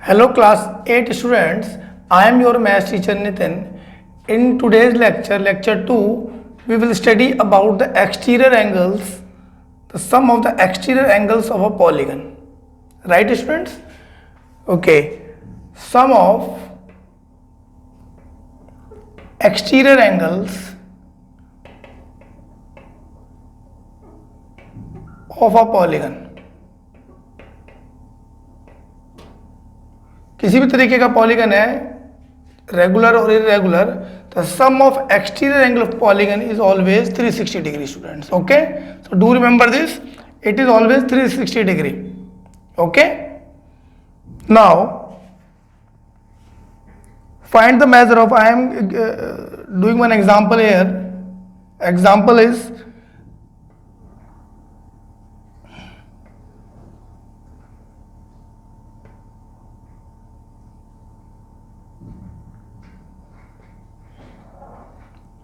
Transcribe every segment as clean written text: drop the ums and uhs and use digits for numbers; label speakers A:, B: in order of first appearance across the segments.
A: Hello class 8 students, I am your math teacher Nitin. In today's lecture 2, we will study about the exterior angles, the sum of the exterior angles of a polygon. Right students? Okay, sum of exterior angles of a polygon. किसी भी तरीके का polygon है, regular और irregular, the sum of exterior angle of polygon is always 360 degree students. Okay, so do remember this, it is always 360 degree. Okay, now find the measure of, I am doing one example here. Example is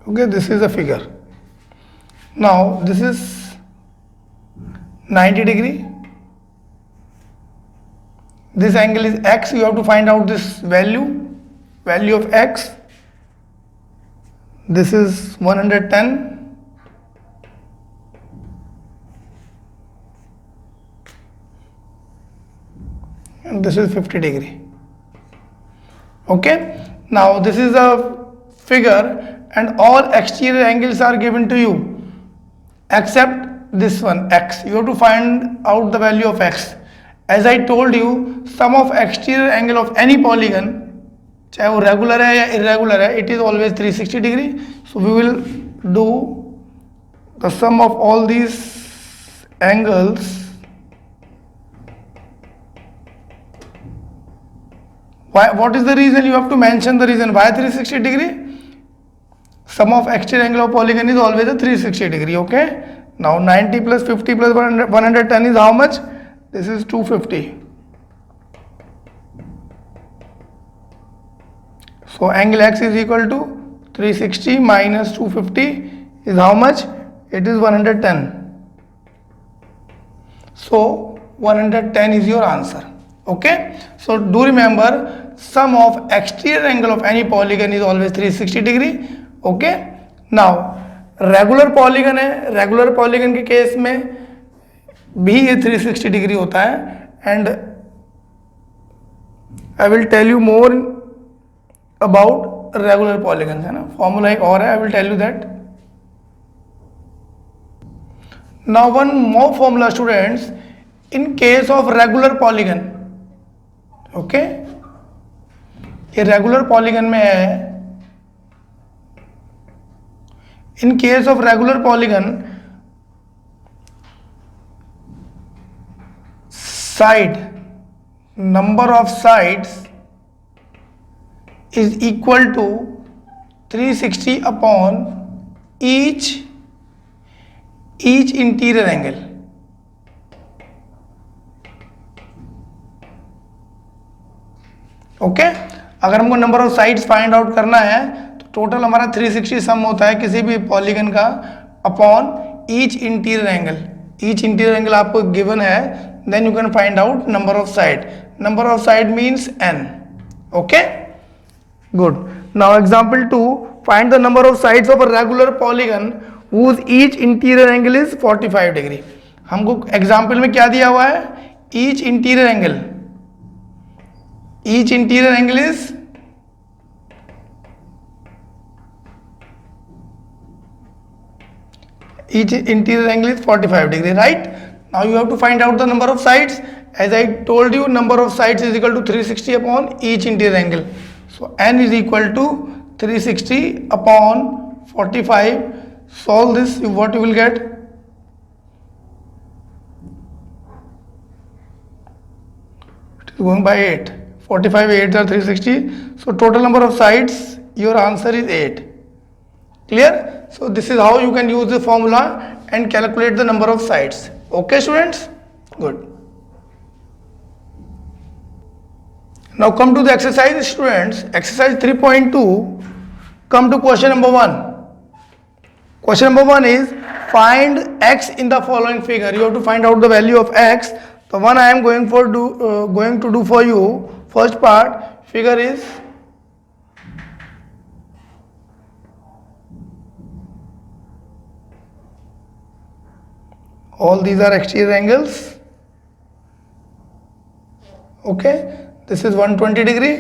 A: okay, this is a figure. Now this is 90 degree. This angle is x. You have to find out this value of x. This is 110. And this is 50 degree. Okay. Now this is a figure and all exterior angles are given to you except this one x. You have to find out the value of x. As I told you, sum of exterior angle of any polygon, चाहे वो regular है या irregular है, it is always 360 degree. So we will do the sum of all these angles. Why? What is the reason? You have to mention the reason why 360 degree. Sum of exterior angle of polygon is always a 360 degree. Okay. Now 90 plus 50 plus 110 is how much? This is 250. So angle x is equal to 360 minus 250 is how much? It is 110. So 110 is your answer. Okay. So do remember, sum of exterior angle of any polygon is always 360 degree. Okay, now regular polygon है, regular polygon के case में भी ये 360 degree होता है and I will tell you more about regular polygon, है ना, formula एक और है, I will tell you that. Now one more formula students, in case of regular polygon. Okay, ये रेगुलर पॉलीगन में है. In case of regular polygon, number of sides is equal to 360 upon each interior angle. Okay, अगर हमको number of sides find out करना है तो total हमारा 360 सम होता है किसी भी पॉलीगन का upon each interior angle. Each interior angle आपको गिवन है, then you can find out number of side. Number of side means n. Okay, good. Now example 2, find the number of sides of a regular polygon whose each interior angle is 45 degree. हमको example में क्या दिया हुआ है? Each interior angle. Each interior angle is each interior angle is 45 degree, right? Now you have to find out the number of sides. As I told you, number of sides is equal to 360 upon each interior angle. So n is equal to 360 upon 45. Solve this, what you will get? It is going by 8. 45 8 are 360. So total number of sides, your answer is 8. Clear? So this is how you can use the formula and calculate the number of sides. Okay students? Good. Now come to the exercise students. Exercise 3.2. Come to question number 1. Question number 1 is find x in the following figure. You have to find out the value of x. The one I am going to do for you first part figure is all these are exterior angles. Okay, this is 120 degree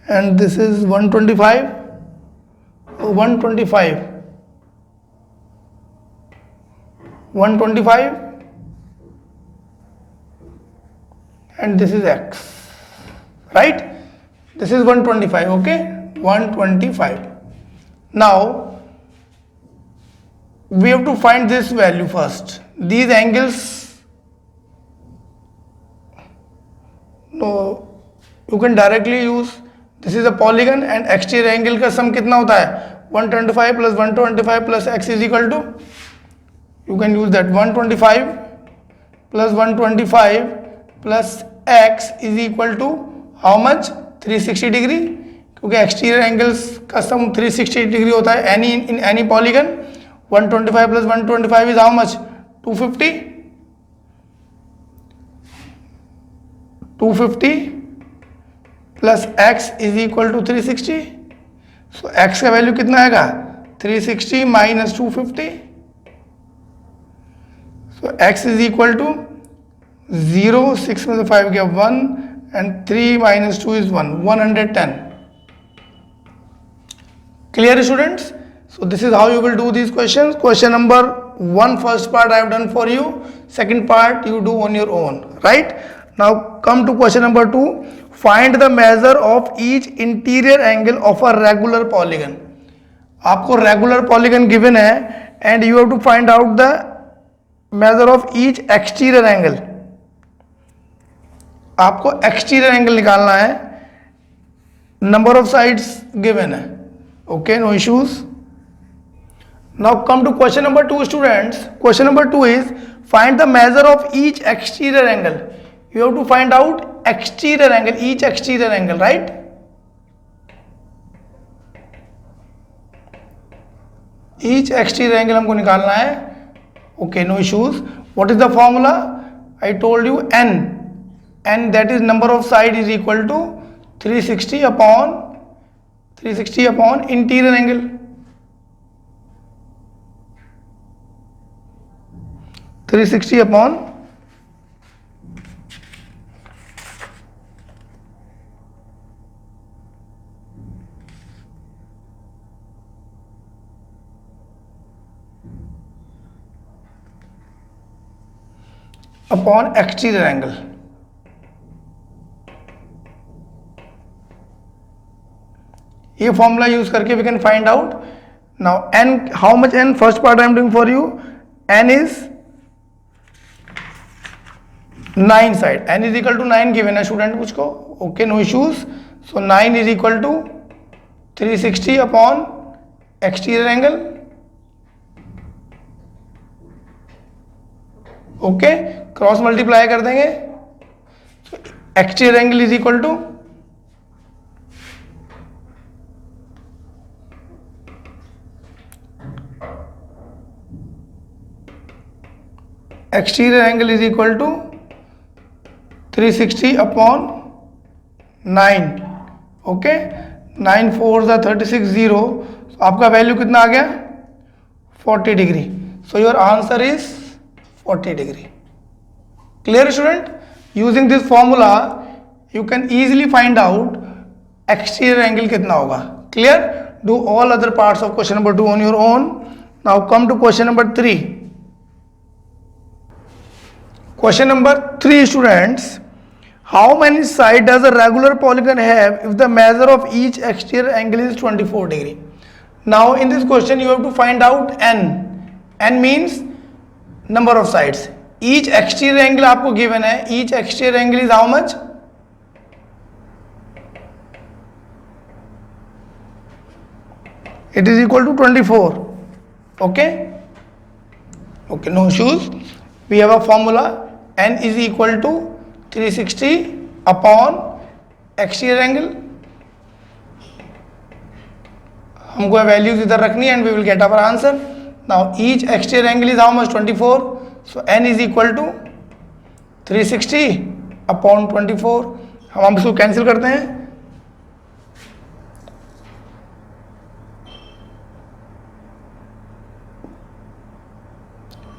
A: and this is 125, 125, 125 and this is x, right? This is 125, okay, 125. Now we have to find this value first. These angles, no, you can directly use, this is a polygon and exterior angle का sum कितना होता है 125 plus 125 plus x is equal to, you can use that 125 plus 125 plus x is equal to how much 360 degree, क्योंकि exterior angles का sum 360 degree होता है any in any polygon. 125 plus 125 is how much 250, 250 plus x is equal to 360. So x का value कितना आएगा 360 minus 250. So x is equal to 0, 6 में से 5 गया 1 and 3 minus 2 is 1, 110. Clear students? So this is how you will do these questions. Question number 1 first part I have done for you. Second part you do on your own, right? Now come to question number 2. Find the measure of each interior angle of a regular polygon. आपको regular polygon given है and you have to find out the measure of each exterior angle. आपको exterior angle निकालना है. Number of sides given है. Okay, no issues. Now come to question number 2 students. Question number 2 is find the measure of each exterior angle. You have to find out exterior angle, each exterior angle, right? Each exterior angle हमको निकालना है. Okay, no issues. What is the formula? I told you n. N, that is number of side, is equal to 360 upon interior angle. 360 upon exterior angle. ये formula use करके we can find out. Now n, how much n? First part I am doing for you. N is 9 side. N is equal to 9 given है student मुझको. Okay, no issues. So 9 is equal to 360 upon exterior angle. Okay, cross multiply कर देंगे. Exterior angle is equal to exterior angle is equal to 360 upon 9. Okay, 9 4 ज़ा 36 0. So आपका value कितना आ गया 40 degree. So your answer is 40 degree. Clear student? Using this formula you can easily find out exterior angle कितना होगा. Clear? Do all other parts of question number 2 on your own. Now come to question number 3. Question number 3 students, how many sides does a regular polygon have if the measure of each exterior angle is 24 degree? Now in this question you have to find out n. N means number of sides. Each exterior angle आपको given है. Each exterior angle is how much? It is equal to 24. Okay? Okay, no issues. We have a formula. N is equal to 360 upon exterior angle. हमको values इधर रखनी है and we will get our answer. Now each exterior angle is how much? 24. So N is equal to 360 upon 24. हम इसको cancel करते हैं,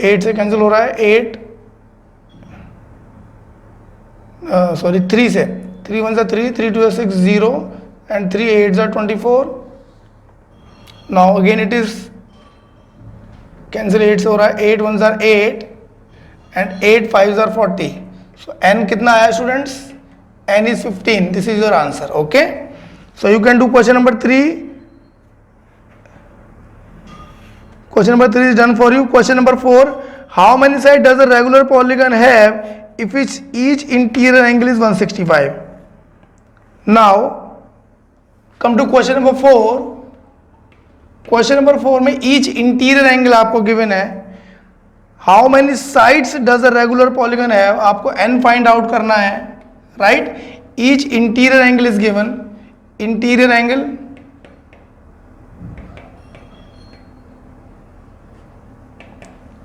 A: 8 से cancel हो रहा है, 8 सॉरी 3 से, 3 1 3, 3 2 6 0 and 3 8 24. Now again it is cancel 8 से हो रहा है, 8 1 8 and 8 5 40. So n कितना आया students? n is 15. This is your answer. Okay, so you can do question number 3. Question number 3 is done for you. Question number 4, how many sides does a regular polygon have if each interior angle is 165? Now come to question number 4. Question number 4 में each interior angle आपको given है, how many sides does a regular polygon है, आपको n find out करना है, right? Each interior angle is given, interior angle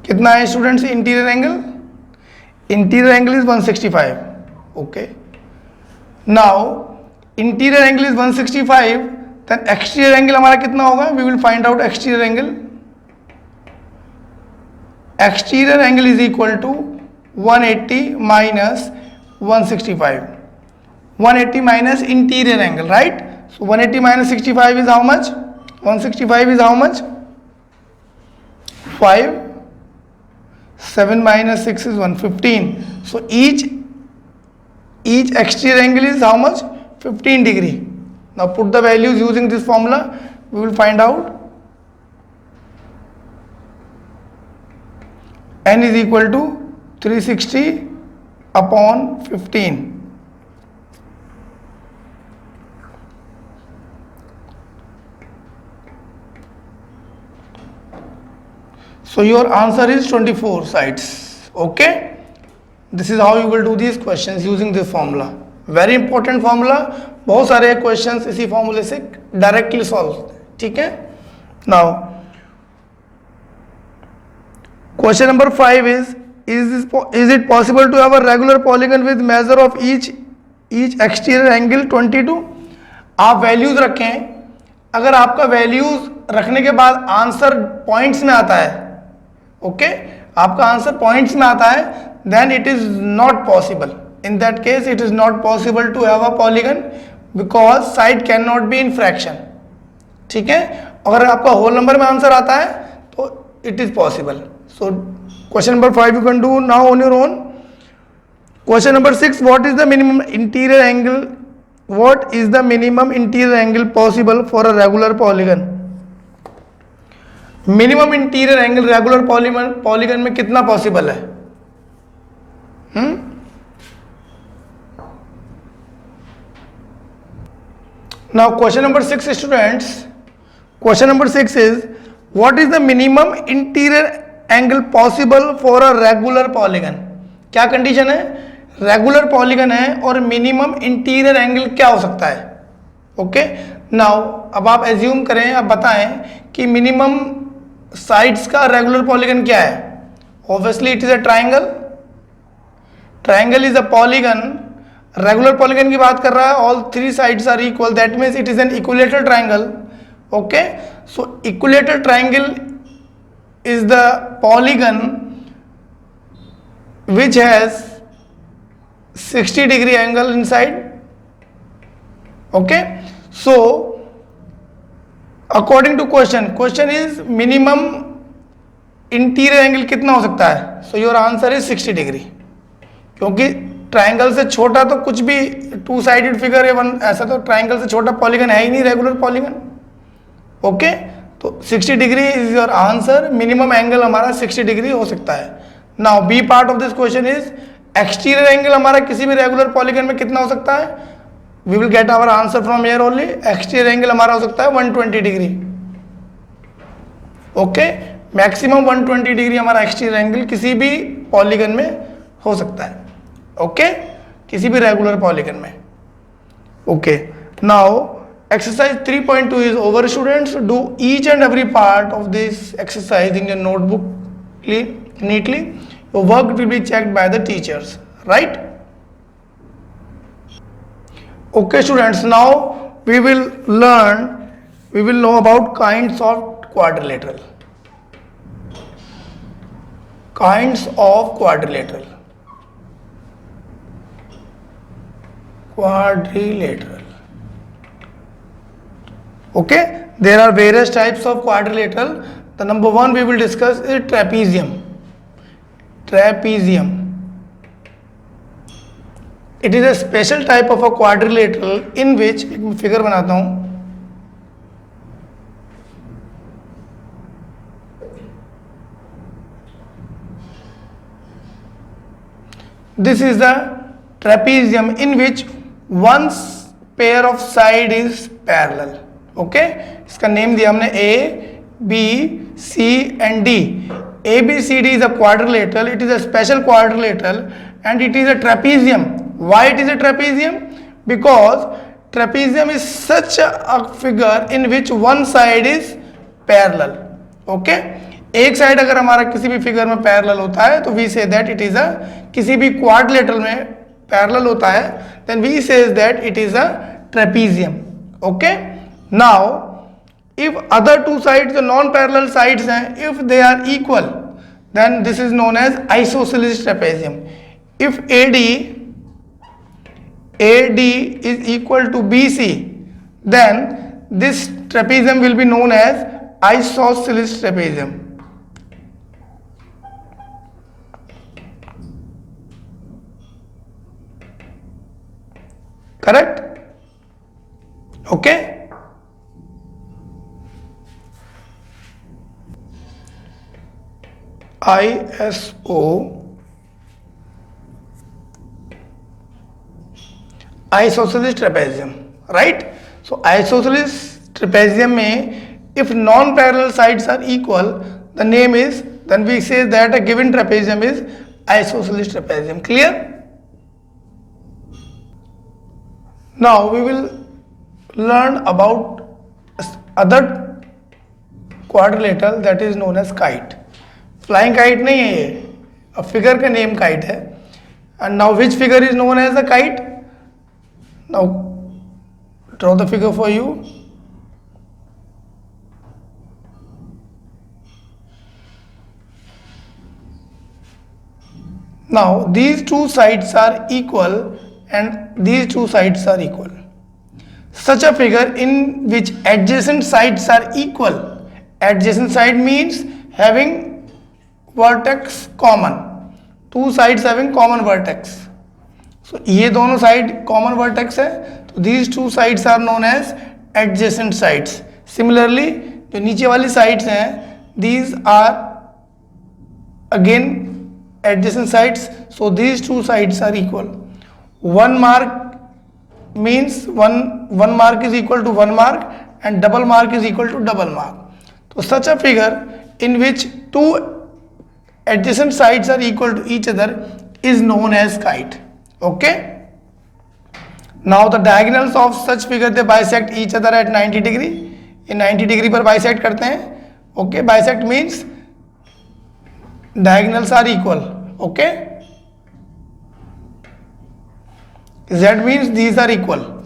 A: कितना है students? Interior angle is 165. Okay, now interior angle is 165, then exterior angle हमारा कितना होगा? We will find out exterior angle. Exterior angle is equal to 180 minus 165. 180 minus interior angle, right? So 180 minus 65 is how much? 165 is how much? 5. 7 minus 6 is 115. So each exterior angle is how much? 15 degree. Now put the values using this formula. We will find out n is equal to 360 upon 15. So your answer is 24 sides. Okay, this is how you will do these questions using this formula. Very important formula. बहुत सारे questions इसी फॉर्मूले से directly solve होते हैं, ठीक है? Now question number 5 is it possible to have a regular polygon with measure of each exterior angle 22? आप वैल्यूज रखें, अगर आपका वैल्यूज रखने के बाद आंसर पॉइंट्स में आता है, ओके, आपका आंसर पॉइंट्स में आता है, then it is not possible. In that case it is not possible to have a polygon because side can not be in fraction, ठीक है? अगर आपका होल नंबर में आंसर आता है तो it is possible. So question number 5 you can do now on your own. Question number 6, what is the minimum interior angle possible for a regular polygon? Minimum interior angle regular polygon में कितना possible है? Now question number 6 students, question number 6 is what is the minimum interior angle possible for a regular polygon? क्या condition है? Regular polygon है और minimum interior angle क्या हो सकता है? ओके, नाउ अब आप एज्यूम करें, अब बताएं कि मिनिमम साइड्स का रेगुलर पॉलीगन क्या है? Obviously it is a triangle. Triangle is a polygon. Regular polygon की बात कर रहा है, all 3 sides are equal, that means it is an equilateral triangle. Okay, so equilateral triangle is the polygon which has 60 degree angle inside. Okay, so according to question is minimum interior angle कितना हो सकता है? So your answer is 60 degree. क्योंकि triangle से छोटा तो कुछ भी 2 साइडेड फिगर है, वन ऐसा तो ट्राइंगल से छोटा पॉलीगन है ही नहीं रेगुलर पॉलीगन. ओके, तो 60 degree is your answer. Minimum angle हमारा 60 डिग्री हो सकता है. Now B part of this question is exterior angle हमारा किसी भी रेगुलर पॉलीगन में कितना हो सकता है? We will get our answer from here only. Exterior angle हमारा हो सकता है 120 डिग्री. ओके, मैक्सिमम 120 डिग्री हमारा एक्सटीरियर एंगल किसी भी पॉलीगन में हो सकता है. ओके, किसी भी रेगुलर पॉलीगन में. Okay, now exercise 3.2 is over students. Do each and every part of this exercise in your notebook neatly. Your work will be checked by the teachers, right? Okay, students, now we will know about kinds of quadrilateral. Kinds of quadrilateral. Quadrilateral. Okay, there are various types of quadrilateral. The number one we will discuss is trapezium. Trapezium. It is a special type of a quadrilateral in which, एक मैं figure बनाता हूं. This is the trapezium in which one pair of side is parallel. Okay, इसका name दिया हमने A, B, C and D. ABCD is a quadrilateral. It is a special quadrilateral and it is a trapezium. Why it is a trapezium? Because trapezium is such a figure in which one side is parallel. Okay, एक side अगर हमारा किसी भी figure में parallel होता है तो we say that it is अ, किसी भी क्वाड्रिलेटरल में पैरेलल होता है then we says that it is a trapezium. Okay, now if other two sides the non parallel sides हैं, if they are equal then this is known as isosceles trapezium. If AD is equal to BC then this trapezium will be known as isosceles trapezium. Correct? Okay. ISO isosceles trapezium, right? So isosceles trapezium में if non-parallel sides are equal, the name is, then we say that a given trapezium is isosceles trapezium. Clear? Now we will learn about other quadrilateral that is known as kite. Flying kite नहीं है ये, अब figure का name kite है. And now which figure is known as the kite? Now draw the figure for you. Now these two sides are equal and these two sides are equal. Such a figure in which adjacent sides are equal. Adjacent side means having vertex common. Two sides having common vertex. So ये दोनों side common vertex है, तो these two sides are known as adjacent sides. Similarly जो नीचे वाली sides हैं, these are again adjacent sides. So these two sides are equal. One mark means one mark is equal to one mark and double mark is equal to double mark. So such a figure in which two adjacent sides are equal to each other is known as kite. Okay. Now the diagonals of such figure they bisect each other at 90 degree. In 90 degree पर bisect करते हैं. Okay, bisect means diagonals are equal. Okay. Z means these are equal.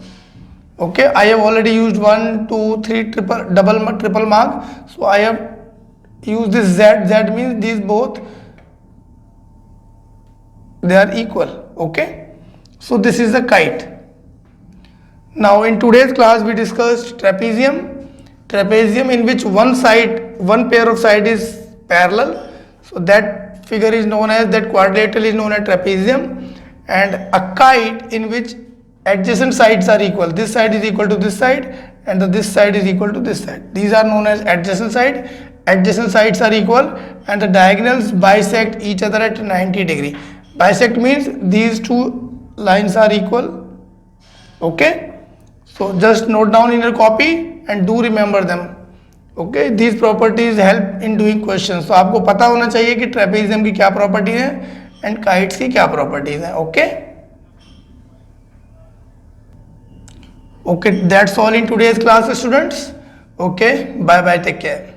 A: Okay, I have already used 1, 2, 3 triple mark. So I have used this Z. Z means these both they are equal. Okay, so this is the kite. Now in today's class we discussed trapezium. Trapezium in which one pair of side is parallel. So that figure is known as, that quadrilateral is known as trapezium. And a kite in which adjacent sides are equal. This side is equal to this side and this side is equal to this side. These are known as adjacent side. Adjacent sides are equal and the diagonals bisect each other at 90 degree. Bisect means these two lines are equal. Okay, so just note down in your copy and do remember them. Okay, these properties help in doing questions. So आपको पता होना चाहिए कि trapezium की क्या property है and kites की क्या प्रॉपर्टीज हैं. Okay okay, that's all in today's class students. Okay, bye bye, take care.